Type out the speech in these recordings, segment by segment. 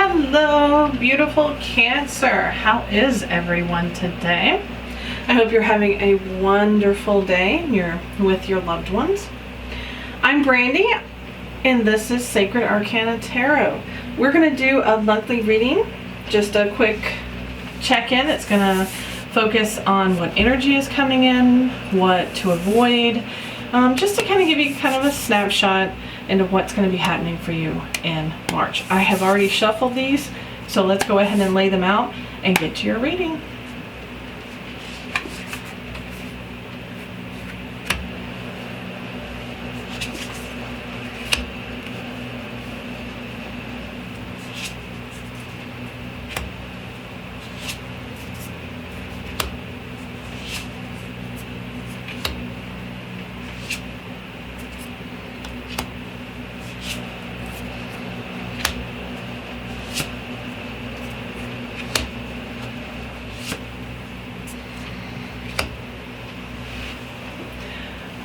Hello, beautiful Cancer. How is everyone today? I hope you're having a wonderful day and you're with your loved ones. I'm Brandy, and this is Sacred Arcana Tarot. We're going to do a monthly reading, just a quick check-in. It's going to focus on what energy is coming in, what to avoid, just to kind of give you kind of a snapshot into what's going to be happening for you in March. I have already shuffled these, so let's go ahead and lay them out and get to your reading.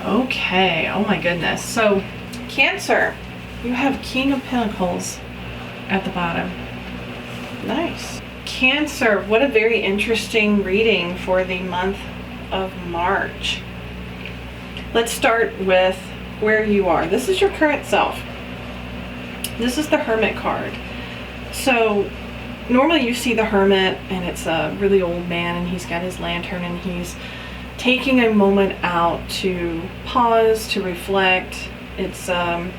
Okay, oh my goodness. So, Cancer, you have King of Pentacles at the bottom. Nice. Cancer, what a very interesting reading for the month of March. Let's start with where you are. This is your current self. This is the Hermit card. So, normally you see the Hermit and it's a really old man and he's got his lantern and he's taking a moment out to pause, to reflect. It's a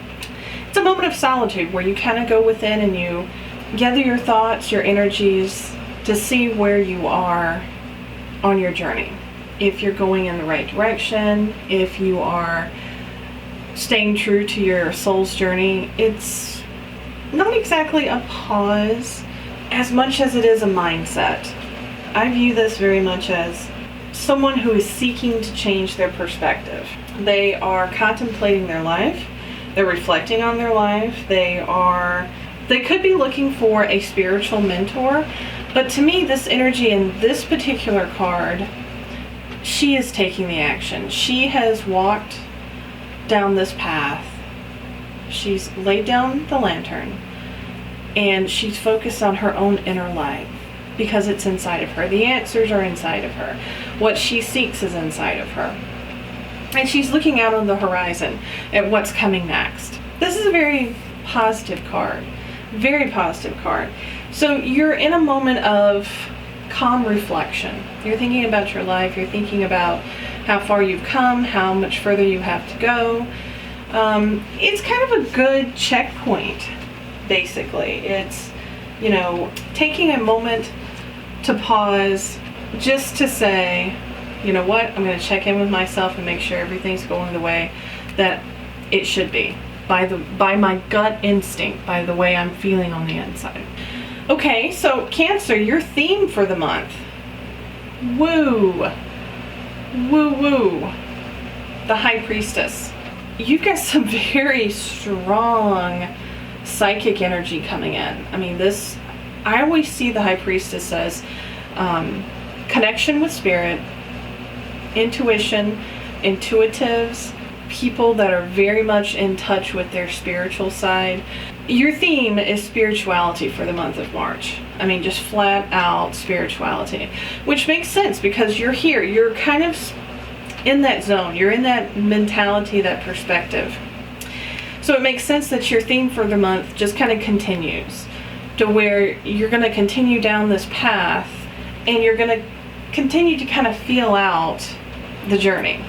moment of solitude where you kind of go within and you gather your thoughts, your energies to see where you are on your journey. If you're going in the right direction, if you are staying true to your soul's journey. It's not exactly a pause as much as it is a mindset. I view this very much as someone who is seeking to change their perspective. They are contemplating their life, they're reflecting on their life, they could be looking for a spiritual mentor, but to me this energy in this particular card, she is taking the action. She has walked down this path, she's laid down the lantern, and she's focused on her own inner light. Because it's inside of her. The answers are inside of her. What she seeks is inside of her. And she's looking out on the horizon at what's coming next. This is a very positive card. Very positive card. So you're in a moment of calm reflection. You're thinking about your life. You're thinking about how far you've come, how much further you have to go. It's kind of a good checkpoint, basically. It's, you know, taking a moment to pause just to say, you know what, I'm going to check in with myself and make sure everything's going the way that it should be, by my gut instinct, by the way I'm feeling on the inside. Okay, so Cancer, your theme for the month, woo, woo woo, the High Priestess. You've got some very strong psychic energy coming in. I mean, I always see the High Priestess as connection with spirit, intuition, intuitives, people that are very much in touch with their spiritual side. Your theme is spirituality for the month of March. I mean, just flat out spirituality, which makes sense because you're here. You're kind of in that zone. You're in that mentality, that perspective. So it makes sense that your theme for the month just kind of continues to where you're going to continue down this path and you're going to continue to kind of feel out the journey.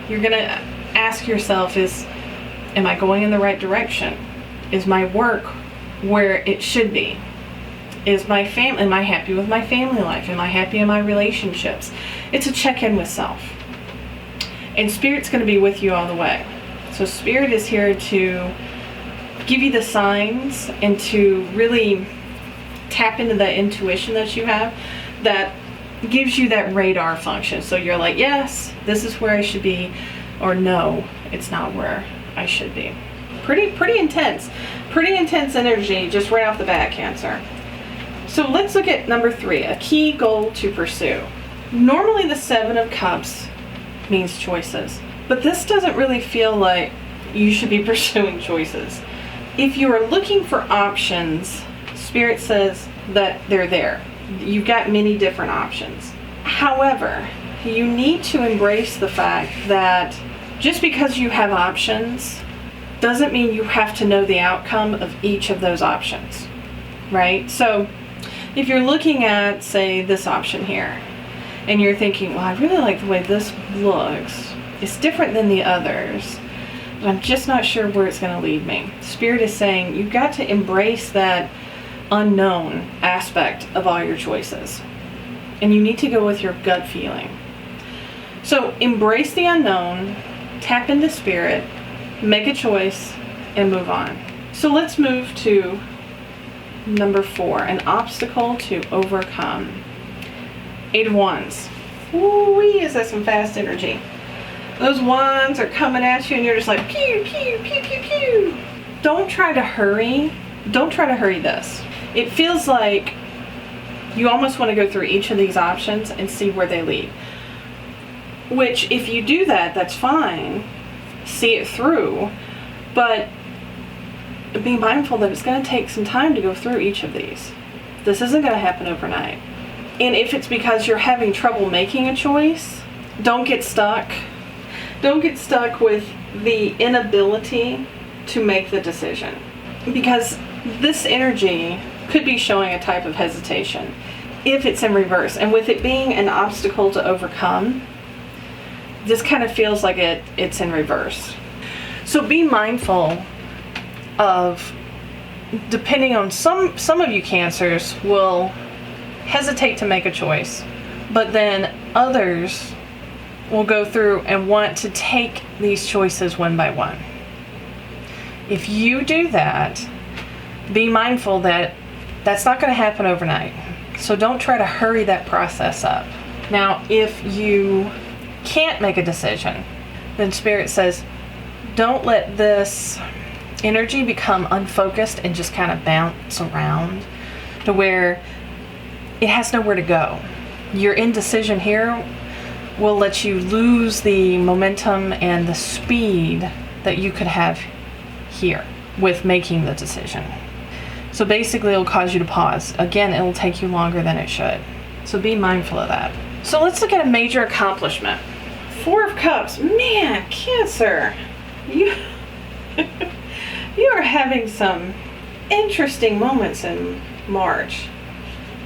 You're going to ask yourself, am I going in the right direction? Is my work where it should be? Am I happy with my family life? Am I happy in my relationships? It's a check-in with self. And Spirit's going to be with you all the way. So Spirit is here to give you the signs and to really tap into that intuition that you have that gives you that radar function. So you're like, yes, this is where I should be, or no, it's not where I should be. Pretty intense energy just right off the bat, Cancer. So let's look at number 3, a key goal to pursue. Normally the 7 of Cups means choices, but this doesn't really feel like you should be pursuing choices. If you are looking for options, Spirit says that they're there. You've got many different options. However, you need to embrace the fact that just because you have options doesn't mean you have to know the outcome of each of those options, right? So if you're looking at, say, this option here, and you're thinking, well, I really like the way this looks. It's different than the others, but I'm just not sure where it's going to lead me. Spirit is saying you've got to embrace that unknown aspect of all your choices. And you need to go with your gut feeling. So embrace the unknown, tap into Spirit, make a choice, and move on. So let's move to number 4, an obstacle to overcome. 8 of Wands. Ooh-wee, is that some fast energy? Those wands are coming at you and you're just like, pew, pew, pew, pew, pew. Don't try to hurry. Don't try to hurry this. It feels like you almost want to go through each of these options and see where they lead. Which, if you do that, that's fine. See it through. But be mindful that it's going to take some time to go through each of these. This isn't going to happen overnight. And if it's because you're having trouble making a choice, don't get stuck. Don't get stuck with the inability to make the decision. Because this energy could be showing a type of hesitation if it's in reverse. And with it being an obstacle to overcome, this kind of feels like it's in reverse. So be mindful of, depending on some of you Cancers will hesitate to make a choice, but then others will go through and want to take these choices one by one. If you do that, be mindful that that's not going to happen overnight. So don't try to hurry that process up. Now, if you can't make a decision, then Spirit says, don't let this energy become unfocused and just kind of bounce around to where it has nowhere to go. Your indecision here will let you lose the momentum and the speed that you could have here with making the decision. So basically it'll cause you to pause. Again, it'll take you longer than it should. So be mindful of that. So let's look at a major accomplishment. 4 of Cups. Man, Cancer, you are having some interesting moments in March.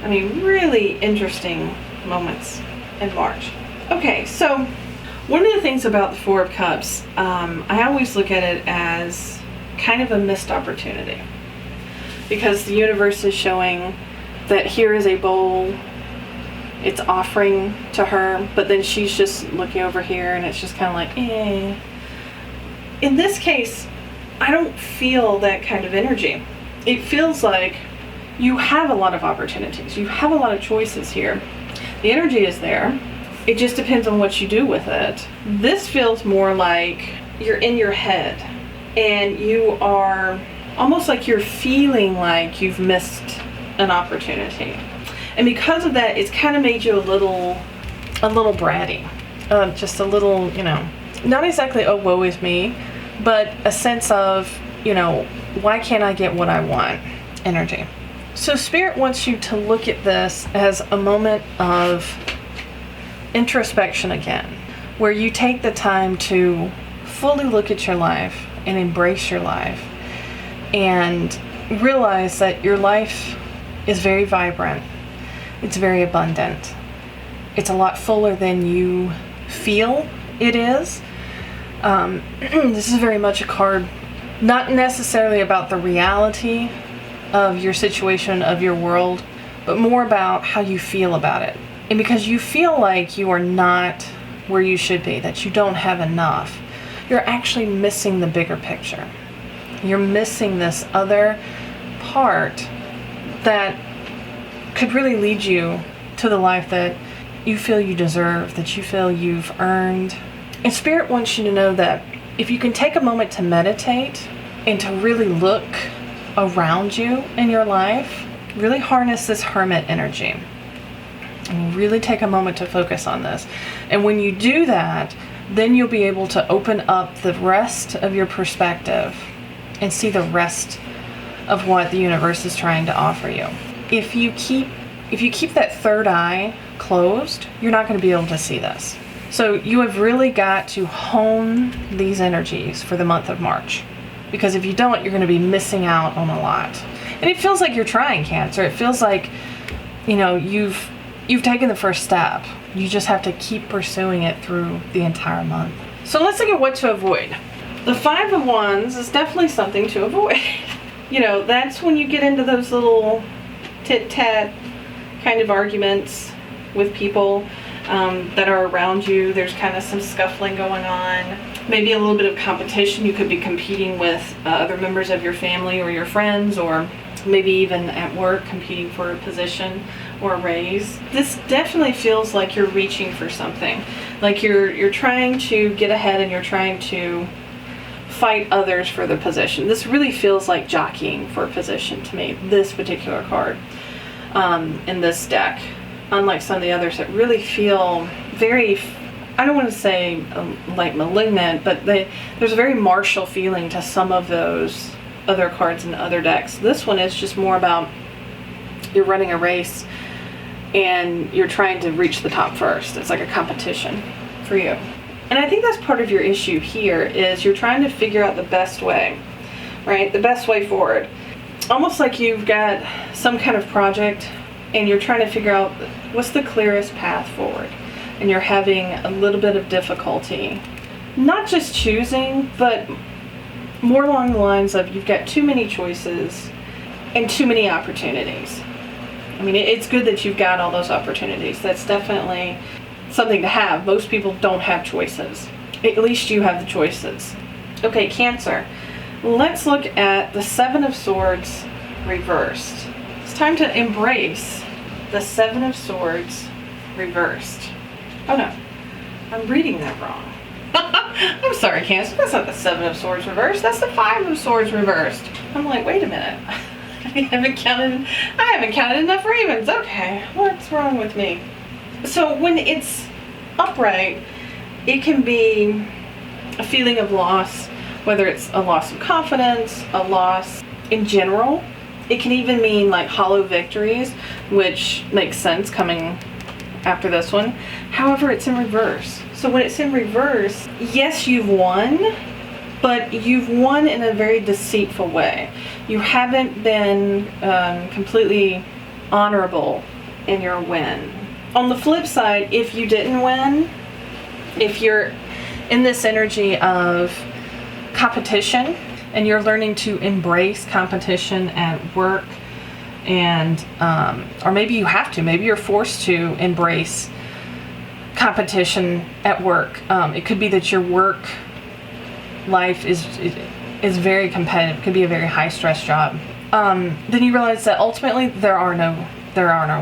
I mean, really interesting moments in March. Okay, so one of the things about the 4 of Cups, I always look at it as kind of a missed opportunity. Because the universe is showing that here is a bowl, it's offering to her, but then she's just looking over here and it's just kind of like, eh. In this case, I don't feel that kind of energy. It feels like you have a lot of opportunities. You have a lot of choices here. The energy is there. It just depends on what you do with it. This feels more like you're in your head and you are almost like you're feeling like you've missed an opportunity. And because of that, it's kind of made you a little bratty. Just a little, not exactly, oh, woe is me, but a sense of, why can't I get what I want energy. So Spirit wants you to look at this as a moment of introspection again, where you take the time to fully look at your life and embrace your life and realize that your life is very vibrant. It's very abundant. It's a lot fuller than you feel it is. This is very much a card, not necessarily about the reality of your situation, of your world, but more about how you feel about it. And because you feel like you are not where you should be, that you don't have enough, you're actually missing the bigger picture. You're missing this other part that could really lead you to the life that you feel you deserve, that you feel you've earned. And Spirit wants you to know that if you can take a moment to meditate and to really look around you in your life, really harness this hermit energy and really take a moment to focus on this. And when you do that, then you'll be able to open up the rest of your perspective and see the rest of what the universe is trying to offer you. If you keep that third eye closed, you're not going to be able to see this. So you have really got to hone these energies for the month of March, because if you don't, you're going to be missing out on a lot. And it feels like you're trying, Cancer. It feels like, you know, you've taken the first step. You just have to keep pursuing it through the entire month. So let's look at what to avoid. The 5 of Wands is definitely something to avoid. You know, that's when you get into those little tit-tat kind of arguments with people that are around you. There's kind of some scuffling going on. Maybe a little bit of competition. You could be competing with other members of your family or your friends, or maybe even at work competing for a position or a raise. This definitely feels like you're reaching for something. Like you're trying to get ahead and you're trying to fight others for the position. This really feels like jockeying for a position to me, this particular card in this deck. Unlike some of the others that really feel very, I don't want to say like malignant, but there's a very martial feeling to some of those other cards in other decks. This one is just more about you're running a race and you're trying to reach the top first. It's like a competition for you. And I think that's part of your issue here is you're trying to figure out the best way, right? The best way forward. Almost like you've got some kind of project and you're trying to figure out what's the clearest path forward. And you're having a little bit of difficulty. Not just choosing, but more along the lines of you've got too many choices and too many opportunities. I mean, it's good that you've got all those opportunities. That's definitely something to have. Most people don't have choices. At least you have the choices. Okay, Cancer. Let's look at the 7 of Swords reversed. It's time to embrace the 7 of Swords reversed. Oh no, I'm reading that wrong. I'm sorry, Cancer. That's not the 7 of Swords reversed. That's the 5 of Swords reversed. I'm like, wait a minute. I haven't counted enough ravens. Okay, what's wrong with me? So when it's upright, it can be a feeling of loss, whether it's a loss of confidence, a loss in general. It can even mean like hollow victories, which makes sense coming after this one. However, it's in reverse. So when it's in reverse, yes, you've won, but you've won in a very deceitful way. You haven't been completely honorable in your win. On the flip side, if you didn't win, if you're in this energy of competition and you're learning to embrace competition at work, and or maybe you have to, maybe you're forced to embrace competition at work. It could be that your work life is very competitive. It could be a very high stress job. Then you realize that ultimately there are no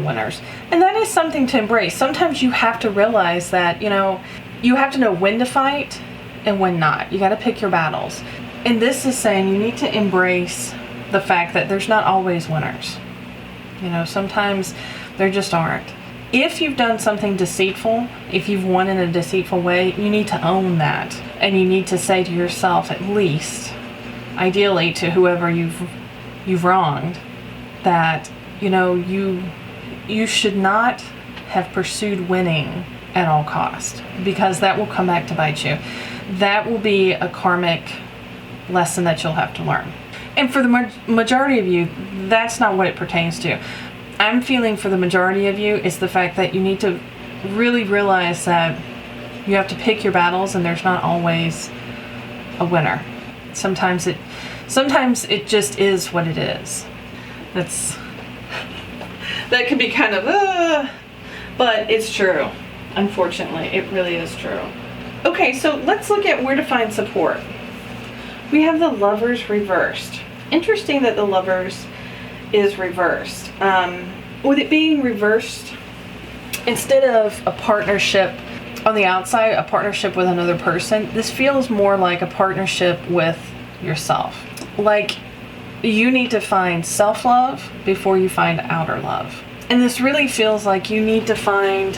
winners, and that is something to embrace. Sometimes you have to realize that, you know, you have to know when to fight and when not. You got to pick your battles. And this is saying you need to embrace the fact that there's not always winners. You know, sometimes there just aren't. If you've done something deceitful, if you've won in a deceitful way, you need to own that. And you need to say to yourself, at least, ideally to whoever you've wronged, that, you know, you should not have pursued winning at all cost, because that will come back to bite you. That will be a karmic lesson that you'll have to learn. And for the majority of you, that's not what it pertains to. I'm feeling for the majority of you is the fact that you need to really realize that you have to pick your battles, and there's not always a winner. Sometimes it just is what it is. That can be kind of but it's true. Unfortunately, it really is true. Okay, so let's look at where to find support. We have the Lovers reversed. Interesting that the Lovers is reversed. With it being reversed, instead of a partnership on the outside, a partnership with another person, this feels more like a partnership with yourself. Like you need to find self-love before you find outer love. And this really feels like you need to find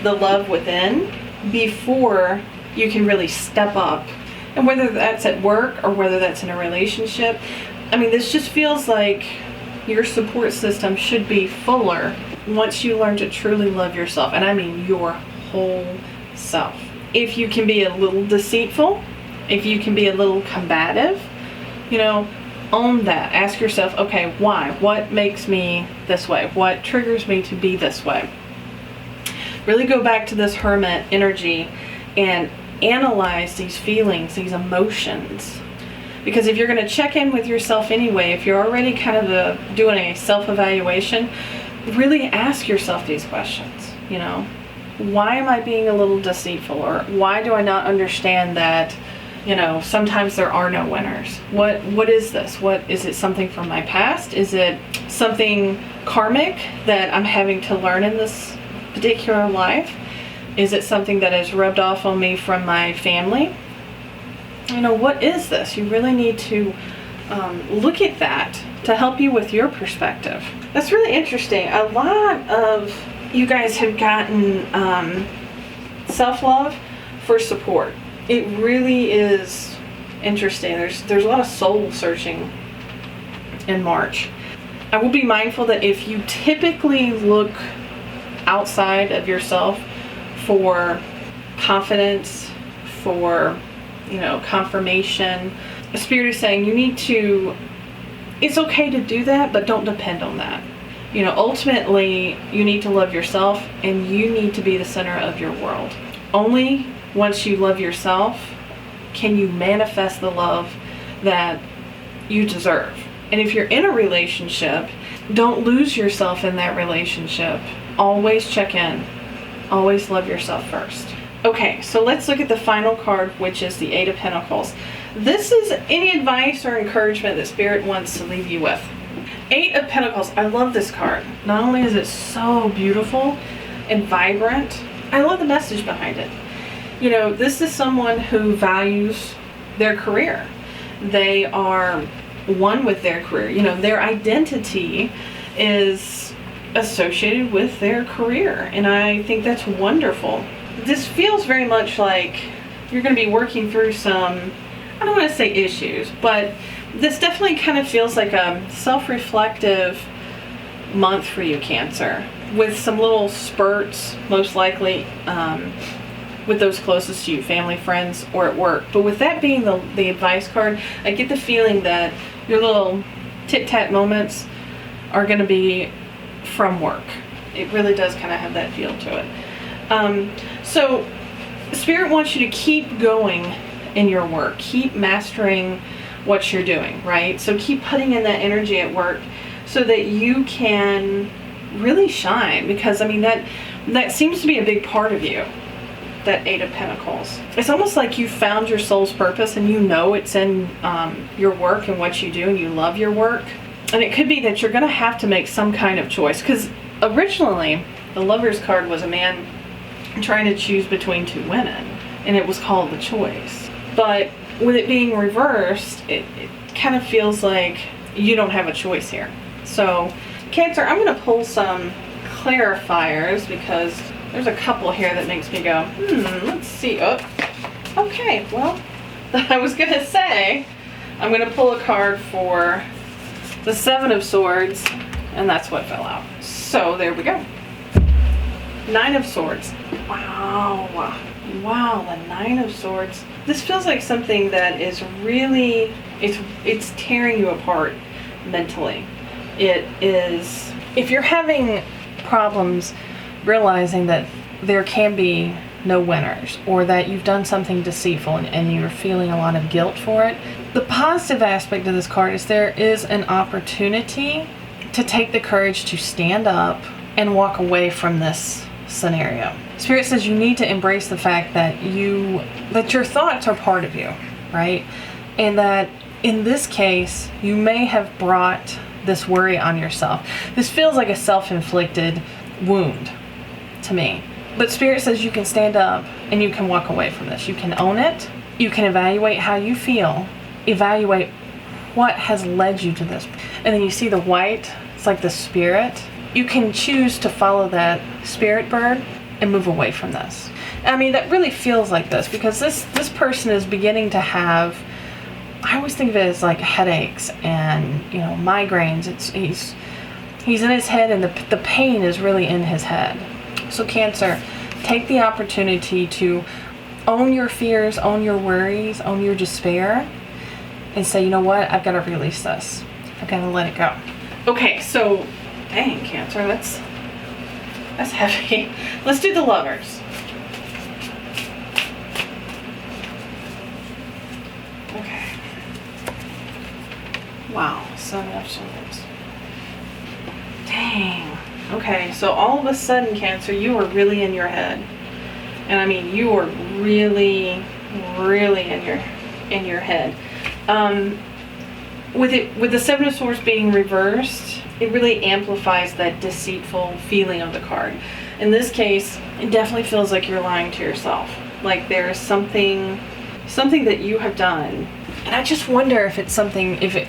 the love within before you can really step up. And whether that's at work or whether that's in a relationship, I mean, this just feels like your support system should be fuller once you learn to truly love yourself. And I mean your whole self. If you can be a little deceitful, if you can be a little combative, you know, own that. Ask yourself, okay, why? What makes me this way? What triggers me to be this way? Really go back to this hermit energy and analyze these feelings, these emotions. Because if you're going to check in with yourself anyway, if you're already kind of doing a self-evaluation, really ask yourself these questions, you know. Why am I being a little deceitful? Or why do I not understand that, you know, sometimes there are no winners? What is this? What is it? Something from my past? Is it something karmic that I'm having to learn in this particular life? Is it something that has rubbed off on me from my family? You know, what is this? You really need to look at that to help you with your perspective. That's really interesting. A lot of you guys have gotten self-love for support. It really is interesting. There's a lot of soul searching in March. I will be mindful that if you typically look outside of yourself for confidence, for, you know, confirmation, the Spirit is saying you need to, it's okay to do that, but don't depend on that. You know, ultimately, you need to love yourself and you need to be the center of your world. Only once you love yourself can you manifest the love that you deserve. And if you're in a relationship, don't lose yourself in that relationship. Always check in. Always love yourself first. Okay, so let's look at the final card, which is the Eight of Pentacles. This is any advice or encouragement that Spirit wants to leave you with. Eight of Pentacles. I love this card. Not only is it so beautiful and vibrant, I love the message behind it. You know, this is someone who values their career. They are one with their career. You know, their identity is associated with their career. And I think that's wonderful. This feels very much like you're going to be working through some, I don't want to say issues, but this definitely kind of feels like a self-reflective month for you, Cancer, with some little spurts, most likely with those closest to you, family, friends, or at work. But with that being the advice card, I get the feeling that your little tit-tat moments are going to be from work. It really does kind of have that feel to it. So Spirit wants you to keep going in your work. Keep mastering what you're doing, right? So keep putting in that energy at work so that you can really shine, because I mean that seems to be a big part of you, that Eight of Pentacles. It's almost like you found your soul's purpose and you know it's in your work and what you do, and you love your work. And it could be that you're going to have to make some kind of choice, because originally the Lover's card was a man trying to choose between two women, and it was called The Choice. But with it being reversed, it kind of feels like you don't have a choice here. So Cancer, I'm going to pull some clarifiers because there's a couple here that makes me go, let's see. Oh, okay, well, I was going to say I'm going to pull a card for the Seven of Swords, and that's what fell out. So there we go. Nine of Swords. Wow, the Nine of Swords. This feels like something that is really, it's tearing you apart mentally. It is, if you're having problems realizing that there can be no winners, or that you've done something deceitful and you're feeling a lot of guilt for it, the positive aspect of this card is there is an opportunity to take the courage to stand up and walk away from this scenario. Spirit says you need to embrace the fact that your thoughts are part of you, right? And that in this case, you may have brought this worry on yourself. This feels like a self-inflicted wound to me. But Spirit says you can stand up and you can walk away from this. You can own it. You can evaluate how you feel. Evaluate what has led you to this. And then you see the white, it's like the spirit. You can choose to follow that spirit bird and move away from this. I mean, that really feels like this, because this person is beginning to have I always think of it as like headaches and, you know, migraines. He's in his head, and the pain is really in his head. So Cancer, take the opportunity to own your fears, own your worries, own your despair, and say, you know what, I've got to release this. I've got to let it go. Okay, so, dang, Cancer, that's heavy. Let's do the Lovers. Okay. Wow, Sun of Swords. Dang. Okay, so all of a sudden, Cancer, you are really in your head. And I mean, you are really, really in your head. With the Seven of Swords being reversed, it really amplifies that deceitful feeling of the card. In this case, it definitely feels like you're lying to yourself. Like there's something that you have done. And I just wonder if it's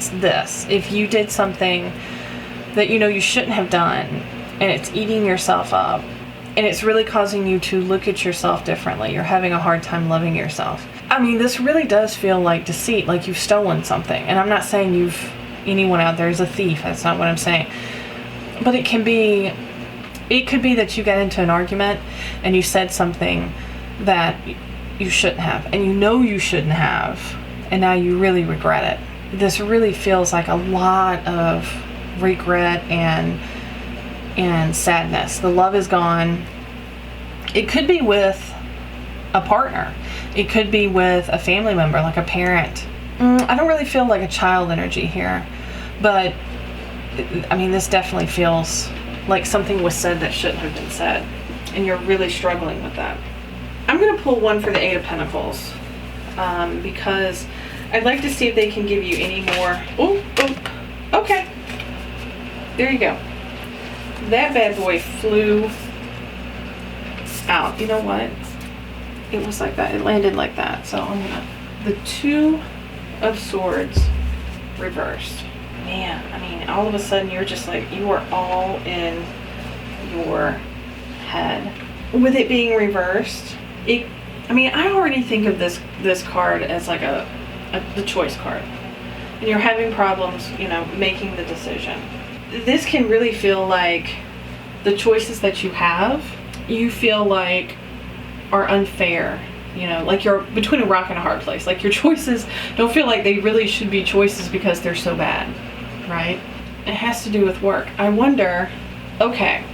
this. If you did something that you know you shouldn't have done, and it's eating yourself up, and it's really causing you to look at yourself differently. You're having a hard time loving yourself. I mean, this really does feel like deceit, like you've stolen something. And I'm not saying anyone out there is a thief. That's not what I'm saying. But it could be that you got into an argument and you said something that you shouldn't have. And you know you shouldn't have. And now you really regret it. This really feels like a lot of regret and sadness. The love is gone. It could be with a partner. It could be with a family member, like a parent. I don't really feel like a child energy here, but I mean, this definitely feels like something was said that shouldn't have been said, and you're really struggling with that. I'm going to pull one for the Eight of Pentacles, because I'd like to see if they can give you any more. Oh, okay. There you go. That bad boy flew out. You know what? It was like that. It landed like that. So I'm gonna... The Two of Swords reversed. Man, I mean, all of a sudden you're just like, you are all in your head. With it being reversed, I already think of this card as like the choice card. And you're having problems, you know, making the decision. This can really feel like the choices that you have, you feel like are unfair. You know, like you're between a rock and a hard place. Like your choices don't feel like they really should be choices because they're so bad, right? It has to do with work. I wonder, okay,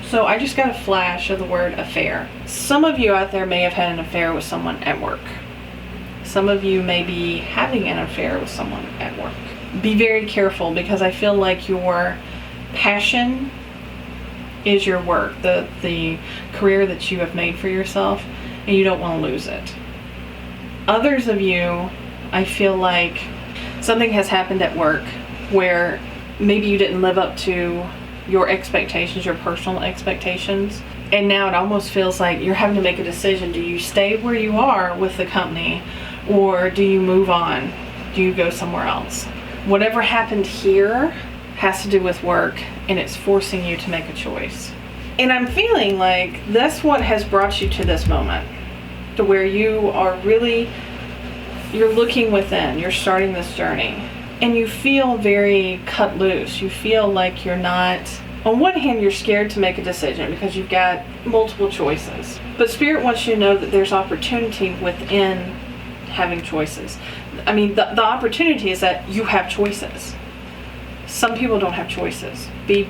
so I just got a flash of the word affair. Some of you out there may have had an affair with someone at work. Some of you may be having an affair with someone at work. Be very careful, because I feel like your passion is your work, the career that you have made for yourself, and you don't want to lose it. Others of you, I feel like something has happened at work where maybe you didn't live up to your expectations, your personal expectations, and now it almost feels like you're having to make a decision. Do you stay where you are with the company, or do you move on? Do you go somewhere else? Whatever happened here has to do with work, and it's forcing you to make a choice. And I'm feeling like that's what has brought you to this moment, to where you are really, you're looking within, you're starting this journey, and you feel very cut loose. You feel like you're not, on one hand, you're scared to make a decision because you've got multiple choices. But Spirit wants you to know that there's opportunity within having choices. I mean, the opportunity is that you have choices. Some people don't have choices. Be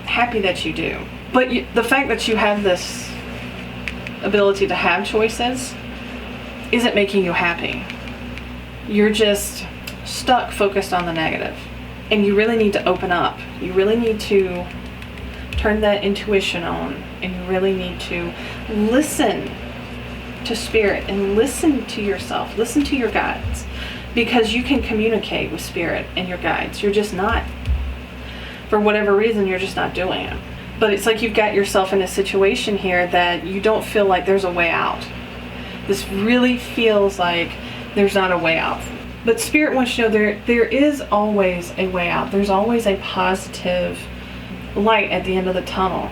happy that you do. But the fact that you have this ability to have choices isn't making you happy. You're just stuck focused on the negative. And you really need to open up. You really need to turn that intuition on. And you really need to listen to Spirit and listen to yourself. Listen to your guides. Because you can communicate with Spirit and your guides. You're just not. For whatever reason, you're just not doing it. But it's like you've got yourself in a situation here that you don't feel like there's a way out. This really feels like there's not a way out. But Spirit wants you to know there is always a way out. There's always a positive light at the end of the tunnel.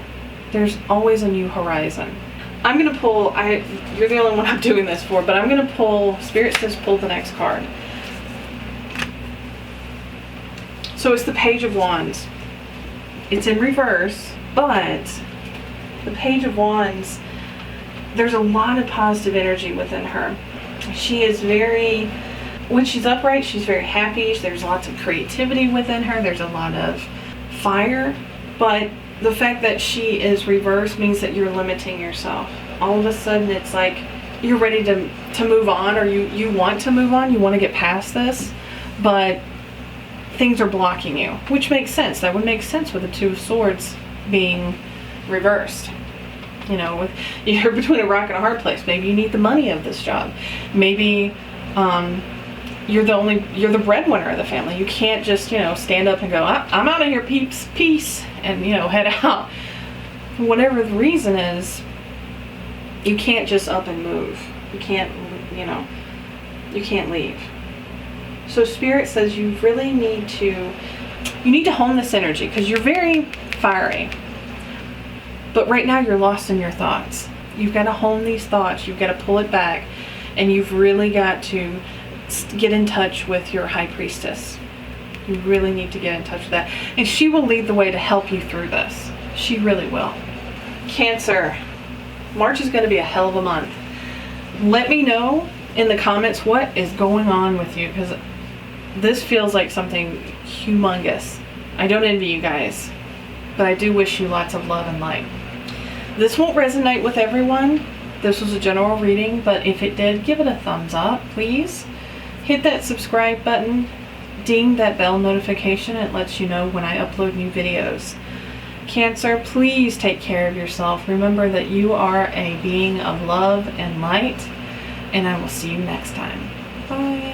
There's always a new horizon. I'm going to pull, you're the only one I'm doing this for, but I'm going to pull, Spirit says pull the next card. So it's the Page of Wands. It's in reverse, but the Page of Wands, there's a lot of positive energy within her. She is very, when she's upright, she's very happy. There's lots of creativity within her. There's a lot of fire. But the fact that she is reversed means that you're limiting yourself. All of a sudden, it's like you're ready to move on, or you want to move on. You want to get past this, but things are blocking you, which makes sense. That would make sense with the Two of Swords being reversed. You know, you're between a rock and a hard place. Maybe you need the money of this job. Maybe you're the breadwinner of the family. You can't just, stand up and go, I'm out of here, peeps, peace, and, head out. Whatever the reason is, you can't just up and move. You can't, you can't leave. So Spirit says you really need to hone this energy, because you're very fiery. But right now you're lost in your thoughts. You've got to hone these thoughts. You've got to pull it back. And you've really got to get in touch with your High Priestess. You really need to get in touch with that. And she will lead the way to help you through this. She really will. Cancer. March is going to be a hell of a month. Let me know in the comments what is going on with you, because this feels like something humongous. I don't envy you guys, but I do wish you lots of love and light. This won't resonate with everyone. This was a general reading, but if it did, give it a thumbs up, please. Hit that subscribe button. Ding that bell notification. It lets you know when I upload new videos. Cancer, please take care of yourself. Remember that you are a being of love and light, and I will see you next time. Bye.